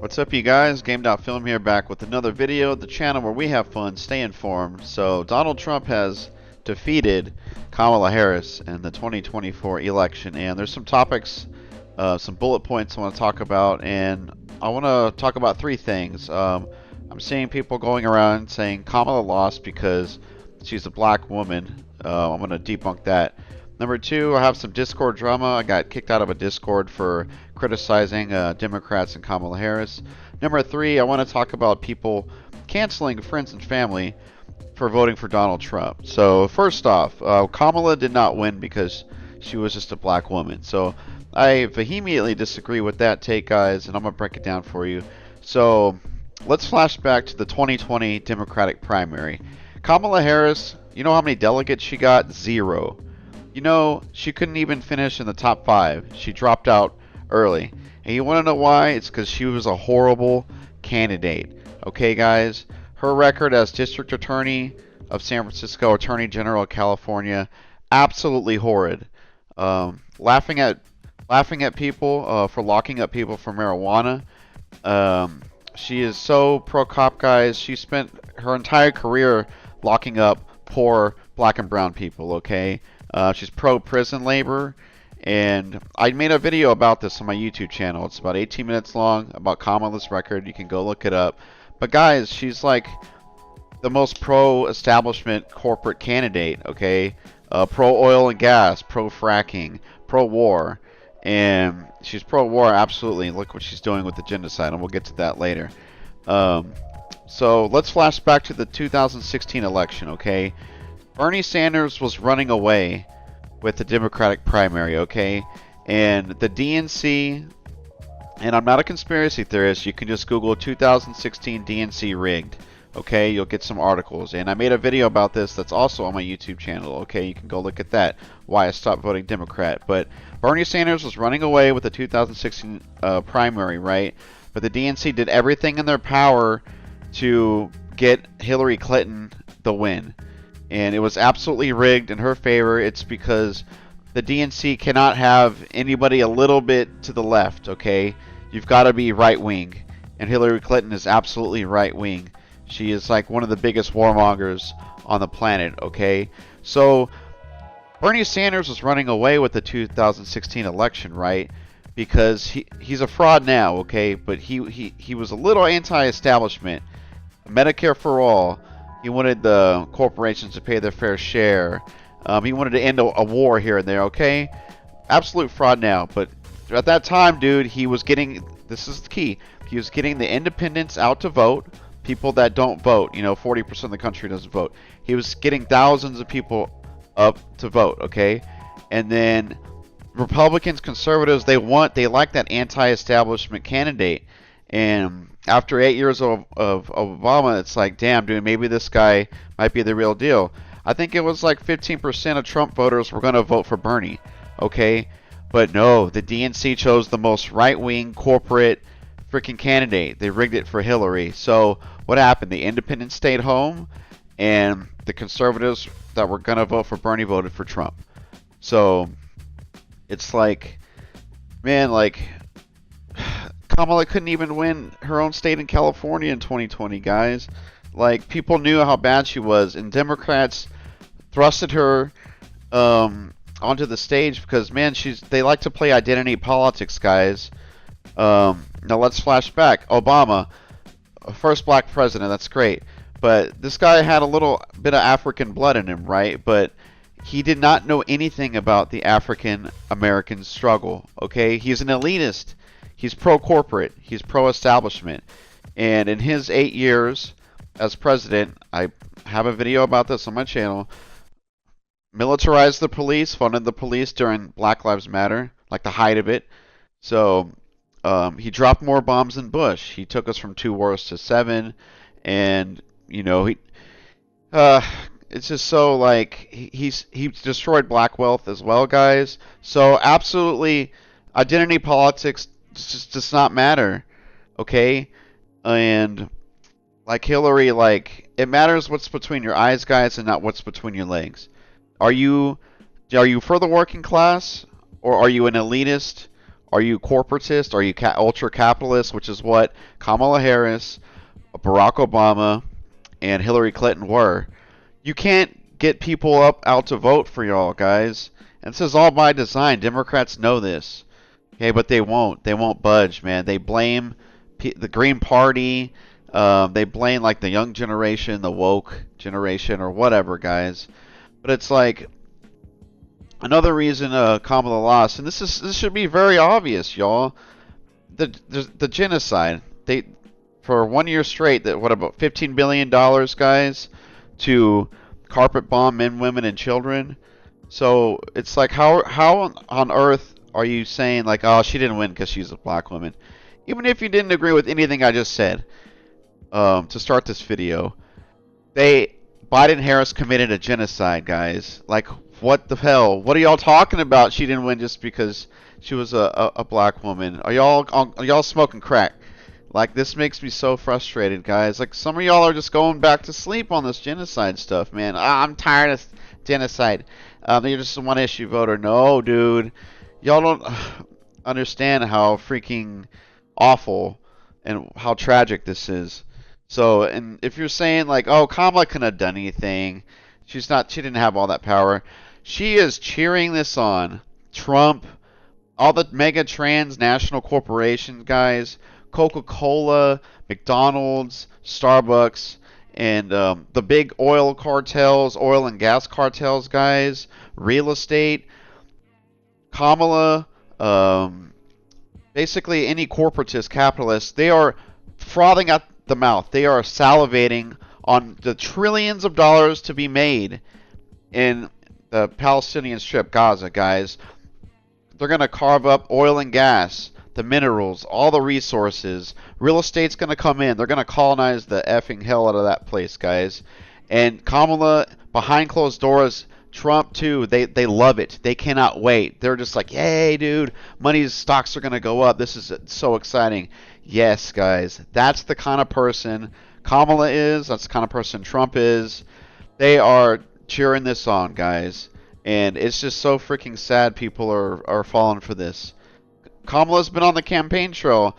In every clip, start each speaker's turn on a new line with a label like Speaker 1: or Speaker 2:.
Speaker 1: What's up, you guys? Game.Film here, back with another video, the channel where we have fun, stay informed. So Donald Trump has defeated Kamala Harris in the 2024 election, and there's some topics, some bullet points I want to talk about, and I want to talk about three things. I'm seeing people going around saying Kamala lost because she's a black woman. I'm going to debunk that. Number two, I have some Discord drama. I got kicked out of a Discord for criticizing Democrats and Kamala Harris. Number three, I want to talk about people canceling friends and family for voting for Donald Trump. So first off, Kamala did not win because she was just a black woman. So I vehemently disagree with that take, guys, and I'm going to break it down for you. So let's flash back to the 2020 Democratic primary. Kamala Harris, you know how many delegates she got? 0. You know, she couldn't even finish in the top 5. She dropped out early. And you want to know why? It's because she was a horrible candidate. Okay, guys? Her record as District Attorney of San Francisco, Attorney General of California, absolutely horrid. Laughing at people for locking up people for marijuana. She is so pro-cop, guys. She spent her entire career locking up poor black and brown people, okay? She's pro-prison labor, and I made a video about this on my YouTube channel. It's about 18 minutes long, about Kamala's record. You can go look it up. But guys, she's like the most pro-establishment corporate candidate, okay? Pro-oil and gas, pro-fracking, pro-war. And she's pro-war, absolutely. Look what she's doing with the genocide, and we'll get to that later. So let's flash back to the 2016 election, okay? Bernie Sanders was running away with the Democratic primary, okay? And the DNC, and I'm not a conspiracy theorist, you can just Google 2016 DNC rigged, okay? You'll get some articles. And I made a video about this that's also on my YouTube channel, okay? You can go look at that, why I stopped voting Democrat. But Bernie Sanders was running away with the 2016 primary, right? But the DNC did everything in their power to get Hillary Clinton the win. And it was absolutely rigged in her favor. It's because the DNC cannot have anybody a little bit to the left, okay? You've got to be right-wing. And Hillary Clinton is absolutely right-wing. She is like one of the biggest warmongers on the planet, okay? So Bernie Sanders was running away with the 2016 election, right? Because he's a fraud now, okay? But he was a little anti-establishment. Medicare for all. He wanted the corporations to pay their fair share. He wanted to end a war here and there, okay? Absolute fraud now. But at that time, dude, he was getting, this is the key, he was getting the independents out to vote, people that don't vote. You know, 40% of the country doesn't vote. He was getting thousands of people up to vote, okay? And then Republicans, conservatives, they like that anti-establishment candidate. And after 8 years of Obama, it's like, damn, dude, maybe this guy might be the real deal. I think it was like 15% of Trump voters were going to vote for Bernie, okay? But no, the DNC chose the most right-wing corporate freaking candidate. They rigged it for Hillary. So what happened? The independents stayed home, and the conservatives that were going to vote for Bernie voted for Trump. So it's like, man, like, Kamala couldn't even win her own state in California in 2020, guys. Like, people knew how bad she was, and Democrats thrusted her onto the stage because, man, they like to play identity politics, guys. Now let's flash back. Obama, first black president, that's great. But this guy had a little bit of African blood in him, right? But he did not know anything about the African American struggle, okay? He's an elitist. He's pro-corporate. He's pro-establishment. And in his 8 years as president, I have a video about this on my channel, militarized the police, funded the police during Black Lives Matter, like the height of it. So he dropped more bombs than Bush. He took us from 2 wars to 7. And, you know, it's just so, like, he destroyed black wealth as well, guys. So absolutely, identity politics just does not matter, okay? And like Hillary, like, it matters what's between your eyes, guys, and not what's between your legs. Are you for the working class, or are you an elitist, Are you corporatist? Are you ultra capitalist? Which is what Kamala Harris, Barack Obama, and Hillary Clinton were. You can't get people out to vote for y'all, guys. And this is all by design. Democrats know this. Okay, but they won't. They won't budge, man. They blame the Green Party. They blame like the young generation, the woke generation, or whatever, guys. But it's like another reason Kamala lost, and this should be very obvious, y'all. The genocide. They for 1 year straight. That what about $15 billion, guys, to carpet bomb men, women, and children. So it's like how on earth are you saying like, oh, she didn't win because she's a black woman? Even if you didn't agree with anything I just said, to start this video, Biden Harris committed a genocide, guys. Like, what the hell? What are y'all talking about? She didn't win just because she was a black woman. Are y'all smoking crack? Like, this makes me so frustrated, guys. Like, some of y'all are just going back to sleep on this genocide stuff, man. I'm tired of genocide. You're just a one-issue voter. No, dude. Y'all don't understand how freaking awful and how tragic this is. So, and if you're saying like, oh, Kamala couldn't have done anything, she didn't have all that power. She is cheering this on. Trump, all the mega transnational corporations, guys, Coca-Cola, McDonald's, Starbucks, and the big oil cartels, oil and gas cartels, guys, real estate, Kamala, basically any corporatist capitalist, they are frothing at the mouth. They are salivating on the trillions of dollars to be made in the Palestinian Strip, Gaza, guys. They're going to carve up oil and gas, the minerals, all the resources. Real estate's going to come in. They're going to colonize the effing hell out of that place, guys. And Kamala, behind closed doors, Trump too, they love it. They cannot wait. They're just like, yay, dude, money's stocks are going to go up. This is so exciting. Yes, guys, that's the kind of person Kamala is. That's the kind of person Trump is. They are cheering this on, guys. And it's just so freaking sad people are falling for this. Kamala's been on the campaign trail.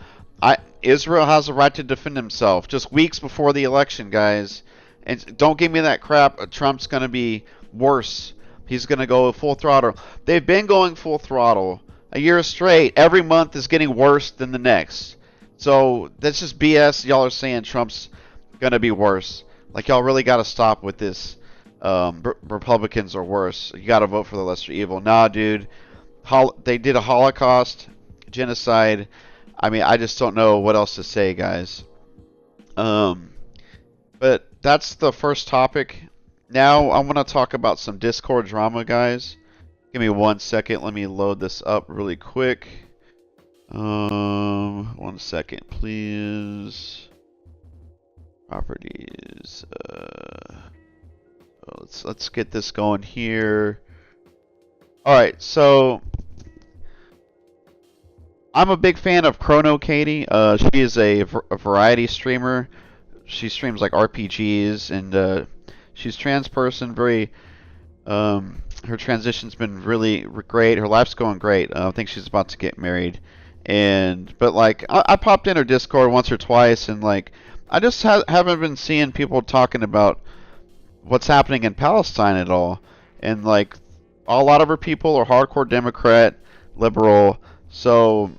Speaker 1: Israel has a right to defend himself. Just weeks before the election, guys. And don't give me that crap. Trump's going to be worse. He's going to go full throttle. They've been going full throttle a year straight. Every month is getting worse than the next. So that's just BS. Y'all are saying Trump's going to be worse. Like, y'all really got to stop with this. Republicans are worse. You got to vote for the lesser evil. Nah, dude. They did a Holocaust, genocide. I mean, I just don't know what else to say, guys. But that's the first topic. Now I want to talk about some Discord drama, guys. Give me 1 second. Let me load this up really quick. 1 second, please. Properties. Let's get this going here. All right, so I'm a big fan of Chrono Katie. She is a variety streamer. She streams like RPGs, and she's trans person. Very, her transition's been really great. Her life's going great. I think she's about to get married, but like I popped in her Discord once or twice, and like I just haven't been seeing people talking about what's happening in Palestine at all. And like a lot of her people are hardcore Democrat, liberal. So,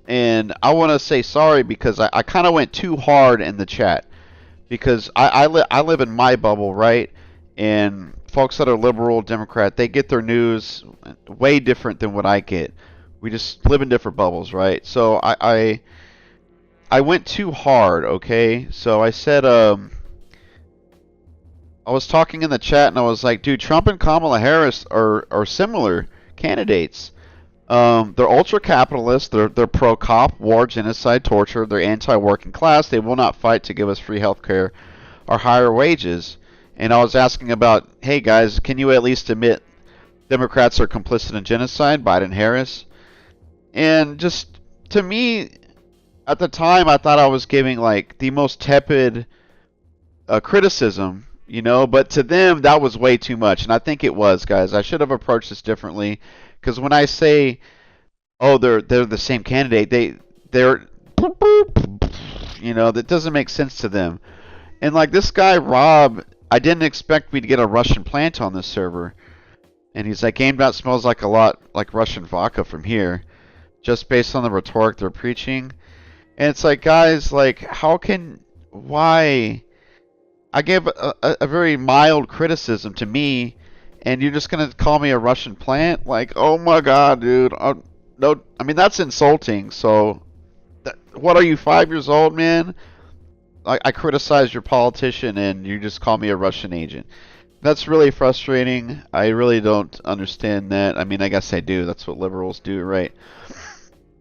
Speaker 1: and I want to say sorry because I kind of went too hard in the chat. Because I live in my bubble, right? And folks that are liberal, Democrat, they get their news way different than what I get. We just live in different bubbles, right? So I went too hard, okay? So I said, I was talking in the chat and I was like, dude, Trump and Kamala Harris are similar candidates. They're ultra-capitalists. They're pro-cop, war, genocide, torture. They're anti-working class. They will not fight to give us free health care or higher wages. And I was asking about, hey, guys, can you at least admit Democrats are complicit in genocide, Biden, Harris? And just, to me, at the time, I thought I was giving, like, the most tepid criticism, you know? But to them, that was way too much. And I think it was, guys. I should have approached this differently. Because when I say oh, they're the same candidate. They're that doesn't make sense to them. And like this guy Rob, I didn't expect we'd get a Russian plant on this server. And he's like, game dot smells like a lot like Russian vodka from here, just based on the rhetoric they're preaching. And it's like, guys, like, why? I gave a very mild criticism to me, and you're just gonna call me a Russian plant? Like, oh my God, dude. No, I mean that's insulting. So, what are you, 5 years old, man? I criticize your politician, and you just call me a Russian agent. That's really frustrating. I really don't understand that. I mean, I guess I do. That's what liberals do, right?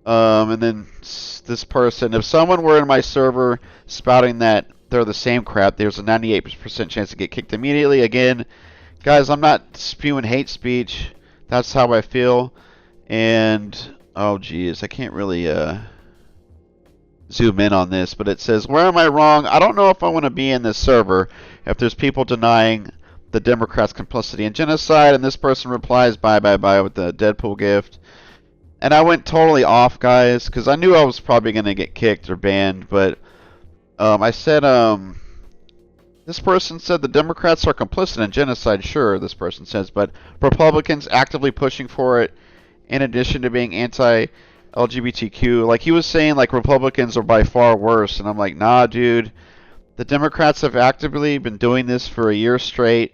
Speaker 1: And then this person, if someone were in my server spouting that they're the same crap, there's a 98% chance to get kicked immediately. Again, guys, I'm not spewing hate speech. That's how I feel. And, oh geez, I can't really zoom in on this, but it says, where am I wrong? I don't know if I want to be in this server if there's people denying the Democrats' complicity in genocide. And this person replies, bye, bye, bye, with the Deadpool gift. And I went totally off, guys, because I knew I was probably going to get kicked or banned. But I said, this person said the Democrats are complicit in genocide. Sure, this person says, but Republicans actively pushing for it in addition to being anti-LGBTQ. Like, he was saying, like, Republicans are by far worse. And I'm like, nah, dude. The Democrats have actively been doing this for a year straight.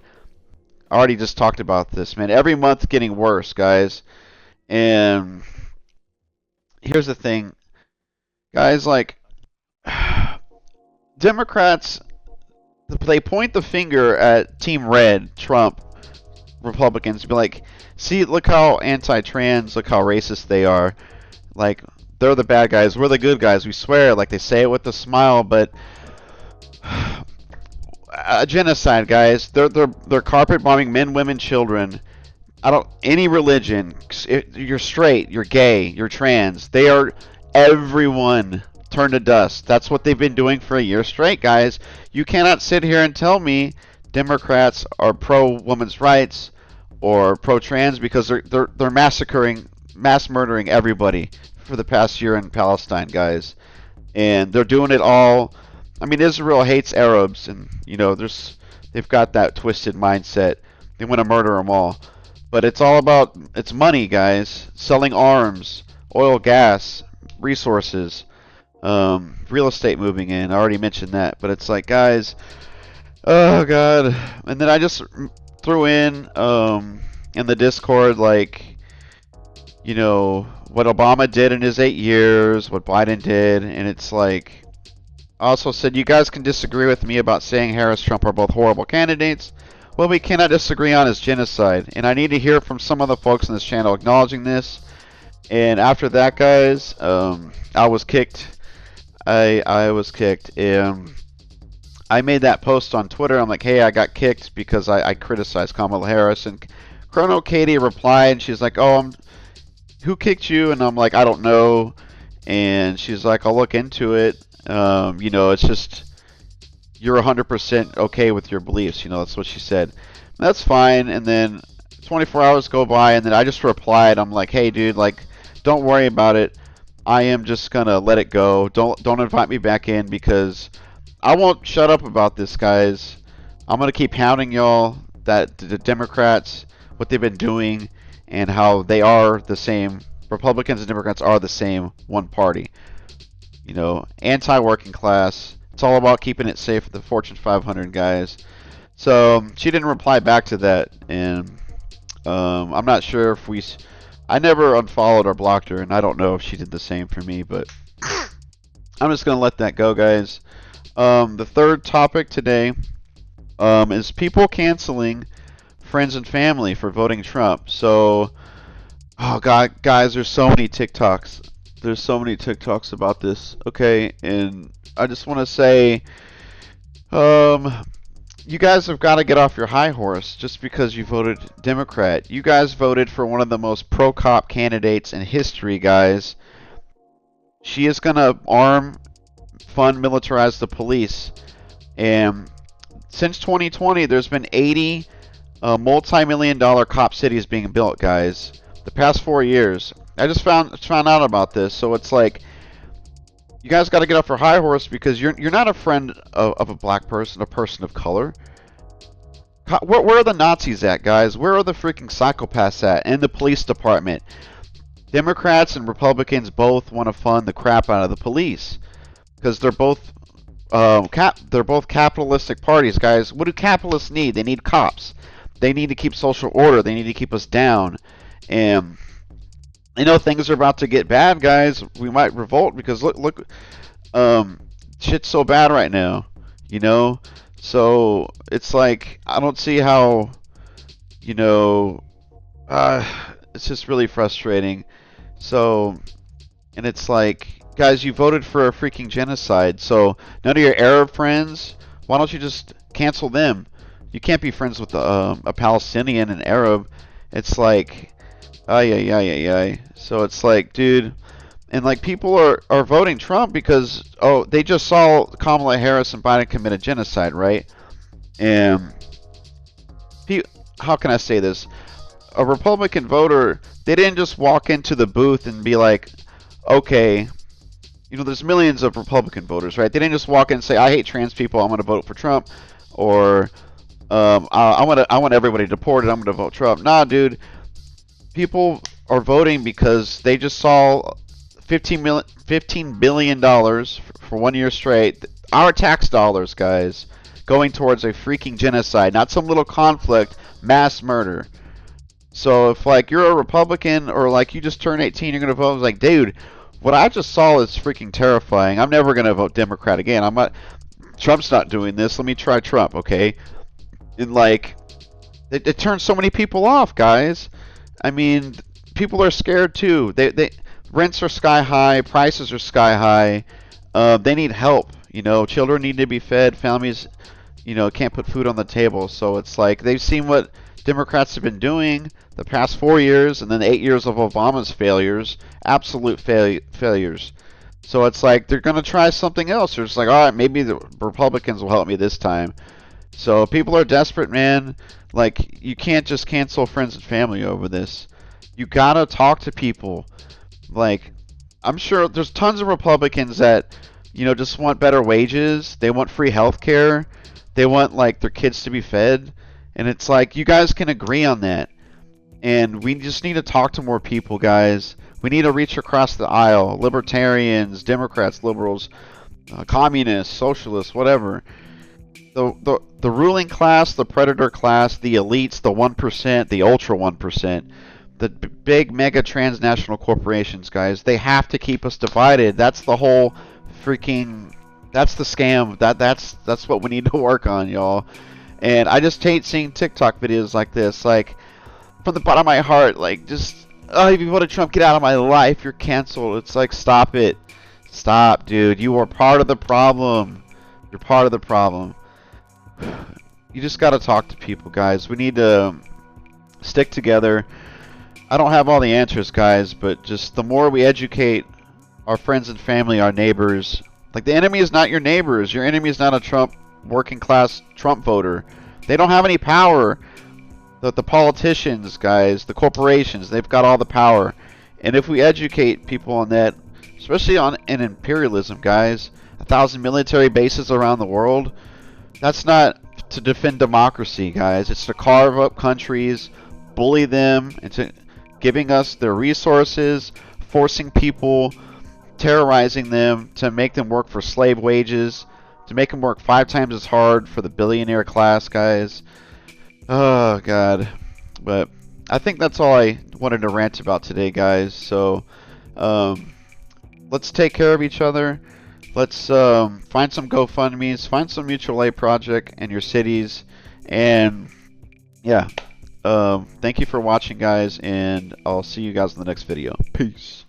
Speaker 1: I already just talked about this, man. Every month getting worse, guys. And here's the thing, guys, like, Democrats, they point the finger at Team Red, Trump, Republicans, be like, see, look how anti-trans, look how racist they are. Like, they're the bad guys, we're the good guys, we swear. Like, they say it with a smile, but genocide, guys. They're carpet bombing men, women, children. Any religion. You're straight, you're gay, you're trans. They are everyone turned to dust. That's what they've been doing for a year straight, guys. You cannot sit here and tell me Democrats are pro women's rights or pro trans because they're mass murdering everybody for the past year in Palestine, guys. And they're doing it all. I mean, Israel hates Arabs, and they've got that twisted mindset. They want to murder them all. But it's all about, it's money, guys. Selling arms, oil, gas, resources, real estate moving in. I already mentioned that. But it's like, guys, oh God. And then I just threw in the Discord, like, what Obama did in his 8 years, what Biden did. And it's like, I also said, you guys can disagree with me about saying Harris, Trump are both horrible candidates. What we cannot disagree on is genocide. And I need to hear from some of the folks on this channel acknowledging this. And after that, guys, I was kicked. I was kicked. I made that post on Twitter. I'm like, hey, I got kicked because I criticized Kamala Harris. And Chrono Katie replied. She's like, oh, who kicked you? And I'm like, I don't know. And she's like, I'll look into it. It's just, you're 100% okay with your beliefs. That's what she said. That's fine. And then 24 hours go by, and then I just replied. I'm like, hey, dude, like, don't worry about it. I am just gonna let it go. Don't invite me back in because I won't shut up about this, guys. I'm gonna keep hounding y'all that the Democrats, what they've been doing, and how they are the same. Republicans and Democrats are the same one party. Anti-working class. It's all about keeping it safe for the Fortune 500, guys. So she didn't reply back to that, and I'm not sure if I never unfollowed or blocked her, and I don't know if she did the same for me, but I'm just gonna let that go, guys. The third topic today is people canceling friends and family for voting Trump. So, oh God, guys, there's so many TikToks. There's so many TikToks about this. Okay, and I just want to say, you guys have got to get off your high horse just because you voted Democrat. You guys voted for one of the most pro-cop candidates in history, guys. She is going to arm, fund, militarize the police. And since 2020, there's been 80 multi-million-dollar cop cities being built, guys. The past 4 years. I just found out about this. So it's like, you guys got to get off your high horse, because you're not a friend of a black person, a person of color. Where are the Nazis at, guys? Where are the freaking psychopaths at in the police department? Democrats and Republicans both want to fund the crap out of the police, because they're both capitalistic parties, guys. What do capitalists need? They need cops. They need to keep social order. They need to keep us down. And you know, things are about to get bad, guys. We might revolt, because look, shit's so bad right now. You know, so it's like, I don't see how, you know, it's just really frustrating. So, and it's like, guys, you voted for a freaking genocide. So none of your Arab friends, why don't you just cancel them? You can't be friends with a Palestinian and Arab. It's like, ay, ay, ay, ay, ay. So it's like, dude, and like, people are voting Trump because, oh, they just saw Kamala Harris and Biden commit a genocide, right? And how can I say this? A Republican voter, they didn't just walk into the booth and be like, okay, you know, there's millions of Republican voters, right? They didn't just walk in and say, I hate trans people, I'm going to vote for Trump, or I want everybody deported, I'm going to vote Trump. Nah, dude. People are voting because they just saw $15 billion for 1 year straight. Our tax dollars, guys, going towards a freaking genocide, not some little conflict, mass murder. So if, like, you're a Republican, or like you just turned 18, you're going to vote, it's like, dude, what I just saw is freaking terrifying. I'm never going to vote Democrat again. Trump's not doing this. Let me try Trump, okay? And like, it turns so many people off, guys. I mean, people are scared too. Rents are sky high, prices are sky high. They need help. You know, children need to be fed. Families, you know, can't put food on the table. So it's like, they've seen what Democrats have been doing the past 4 years, and then 8 years of Obama's failures, absolute failures. So it's like, they're going to try something else. They're just like, all right, maybe the Republicans will help me this time. So people are desperate, man. Like, you can't just cancel friends and family over this. You gotta talk to people. Like, I'm sure there's tons of Republicans that, you know, just want better wages. They want free health care. They want, like, their kids to be fed. And it's like, you guys can agree on that. And we just need to talk to more people, guys. We need to reach across the aisle. Libertarians, Democrats, liberals, communists, socialists, whatever. The ruling class, the predator class, the elites, the 1%, the ultra 1%, the big mega transnational corporations, guys, they have to keep us divided. That's the whole freaking, that's the scam. That's what we need to work on, y'all. And I just hate seeing TikTok videos like this. Like, from the bottom of my heart, like, just, oh, if you voted Trump, get out of my life, you're canceled. It's like, stop it. Stop, dude. You are part of the problem. You're part of the problem. You just got to talk to people, guys. We need to stick together. I don't have all the answers, guys, but just the more we educate our friends and family, our neighbors, like, the enemy is not your neighbors. Your enemy is not a Trump, working class Trump voter. They don't have any power. The politicians, guys, the corporations, they've got all the power. And if we educate people on that, especially on imperialism, guys, 1,000 military bases around the world, that's not to defend democracy, guys. It's to carve up countries, bully them into giving us their resources, forcing people, terrorizing them to make them work for slave wages, to make them work 5 times as hard for the billionaire class, guys. Oh, God. But I think that's all I wanted to rant about today, guys. So, let's take care of each other. Let's find some GoFundMes, find some mutual aid project in your cities, and yeah, thank you for watching, guys, and I'll see you guys in the next video. Peace.